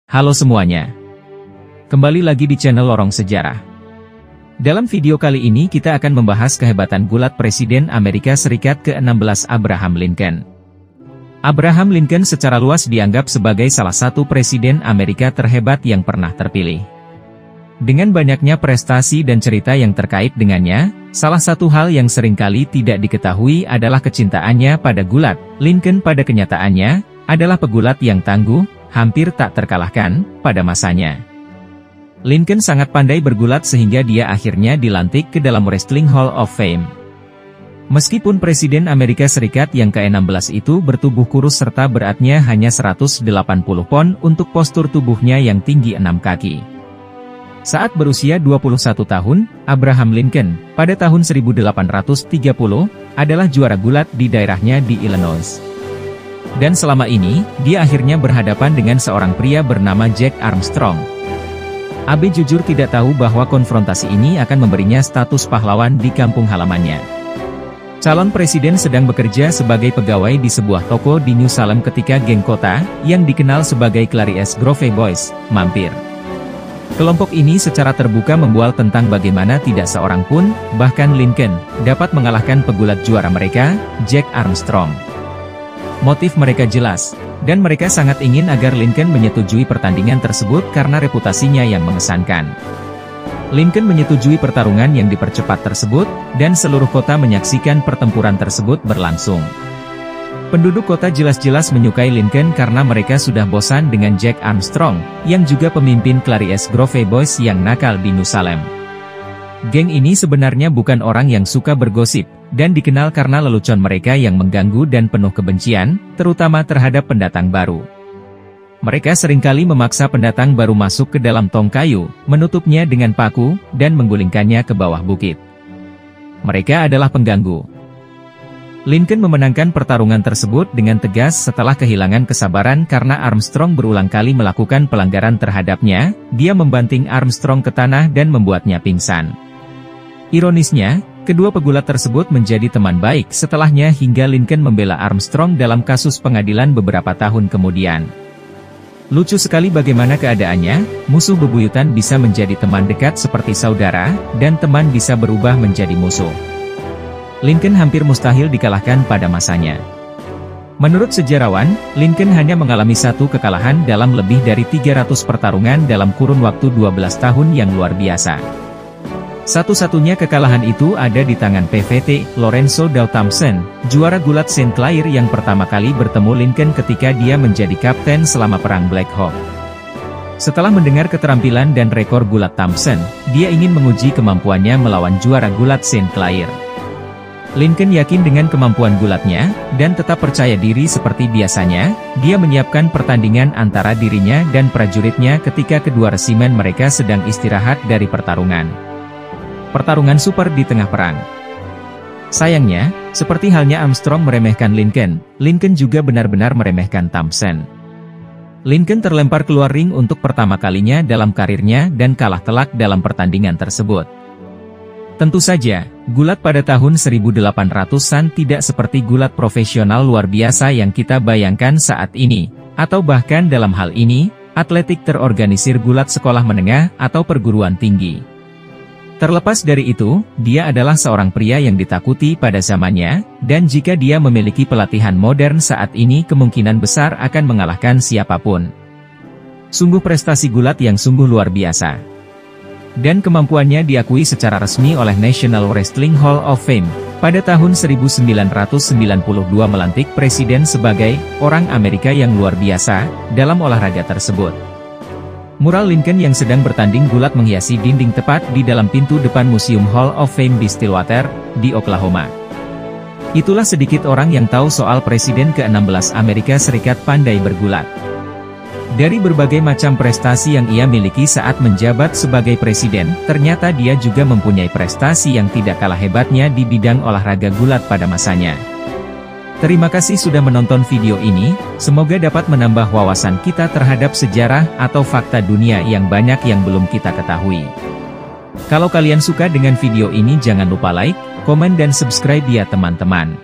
Halo semuanya. Kembali lagi di channel Lorong Sejarah. Dalam video kali ini kita akan membahas kehebatan gulat Presiden Amerika Serikat ke-16 Abraham Lincoln. Abraham Lincoln secara luas dianggap sebagai salah satu Presiden Amerika terhebat yang pernah terpilih. Dengan banyaknya prestasi dan cerita yang terkait dengannya, salah satu hal yang seringkali tidak diketahui adalah kecintaannya pada gulat. Lincoln pada kenyataannya adalah pegulat yang tangguh, hampir tak terkalahkan pada masanya. Lincoln sangat pandai bergulat sehingga dia akhirnya dilantik ke dalam Wrestling Hall of Fame. Meskipun Presiden Amerika Serikat yang ke-16 itu bertubuh kurus serta beratnya hanya 180 pon untuk postur tubuhnya yang tinggi 6 kaki. Saat berusia 21 tahun, Abraham Lincoln, pada tahun 1830, adalah juara gulat di daerahnya di Illinois. Dan selama ini, dia akhirnya berhadapan dengan seorang pria bernama Jack Armstrong. Abe jujur tidak tahu bahwa konfrontasi ini akan memberinya status pahlawan di kampung halamannya. Calon presiden sedang bekerja sebagai pegawai di sebuah toko di New Salem ketika geng kota, yang dikenal sebagai Clarice Grove Boys, mampir. Kelompok ini secara terbuka membual tentang bagaimana tidak seorang pun, bahkan Lincoln, dapat mengalahkan pegulat juara mereka, Jack Armstrong. Motif mereka jelas, dan mereka sangat ingin agar Lincoln menyetujui pertandingan tersebut karena reputasinya yang mengesankan. Lincoln menyetujui pertarungan yang dipercepat tersebut, dan seluruh kota menyaksikan pertempuran tersebut berlangsung. Penduduk kota jelas-jelas menyukai Lincoln karena mereka sudah bosan dengan Jack Armstrong, yang juga pemimpin Clarice Grove Boys yang nakal di New Salem. Geng ini sebenarnya bukan orang yang suka bergosip, dan dikenal karena lelucon mereka yang mengganggu dan penuh kebencian, terutama terhadap pendatang baru. Mereka seringkali memaksa pendatang baru masuk ke dalam tong kayu, menutupnya dengan paku, dan menggulingkannya ke bawah bukit. Mereka adalah pengganggu. Lincoln memenangkan pertarungan tersebut dengan tegas setelah kehilangan kesabaran karena Armstrong berulang kali melakukan pelanggaran terhadapnya. Dia membanting Armstrong ke tanah dan membuatnya pingsan. Ironisnya, kedua pegulat tersebut menjadi teman baik setelahnya hingga Lincoln membela Armstrong dalam kasus pengadilan beberapa tahun kemudian. Lucu sekali bagaimana keadaannya, musuh bebuyutan bisa menjadi teman dekat seperti saudara, dan teman bisa berubah menjadi musuh. Lincoln hampir mustahil dikalahkan pada masanya. Menurut sejarawan, Lincoln hanya mengalami satu kekalahan dalam lebih dari 300 pertarungan dalam kurun waktu 12 tahun yang luar biasa. Satu-satunya kekalahan itu ada di tangan PVT, Lorenzo Dow Thompson, juara gulat St. Clair yang pertama kali bertemu Lincoln ketika dia menjadi kapten selama Perang Black Hawk. Setelah mendengar keterampilan dan rekor gulat Thompson, dia ingin menguji kemampuannya melawan juara gulat St. Clair. Lincoln yakin dengan kemampuan gulatnya, dan tetap percaya diri seperti biasanya, dia menyiapkan pertandingan antara dirinya dan prajuritnya ketika kedua resimen mereka sedang istirahat dari pertarungan. Pertarungan super di tengah perang. Sayangnya, seperti halnya Armstrong meremehkan Lincoln, Lincoln juga benar-benar meremehkan Thompson. Lincoln terlempar keluar ring untuk pertama kalinya dalam karirnya dan kalah telak dalam pertandingan tersebut. Tentu saja, gulat pada tahun 1800-an tidak seperti gulat profesional luar biasa yang kita bayangkan saat ini, atau bahkan dalam hal ini, atletik terorganisir gulat sekolah menengah atau perguruan tinggi. Terlepas dari itu, dia adalah seorang pria yang ditakuti pada zamannya, dan jika dia memiliki pelatihan modern saat ini kemungkinan besar akan mengalahkan siapapun. Sungguh prestasi gulat yang sungguh luar biasa. Dan kemampuannya diakui secara resmi oleh National Wrestling Hall of Fame, pada tahun 1992 melantik presiden sebagai orang Amerika yang luar biasa dalam olahraga tersebut. Mural Lincoln yang sedang bertanding gulat menghiasi dinding tepat di dalam pintu depan Museum Hall of Fame di Stillwater, di Oklahoma. Itulah sedikit orang yang tahu soal Presiden ke-16 Amerika Serikat pandai bergulat. Dari berbagai macam prestasi yang ia miliki saat menjabat sebagai presiden, ternyata dia juga mempunyai prestasi yang tidak kalah hebatnya di bidang olahraga gulat pada masanya. Terima kasih sudah menonton video ini, semoga dapat menambah wawasan kita terhadap sejarah atau fakta dunia yang banyak yang belum kita ketahui. Kalau kalian suka dengan video ini jangan lupa like, komen dan subscribe ya teman-teman.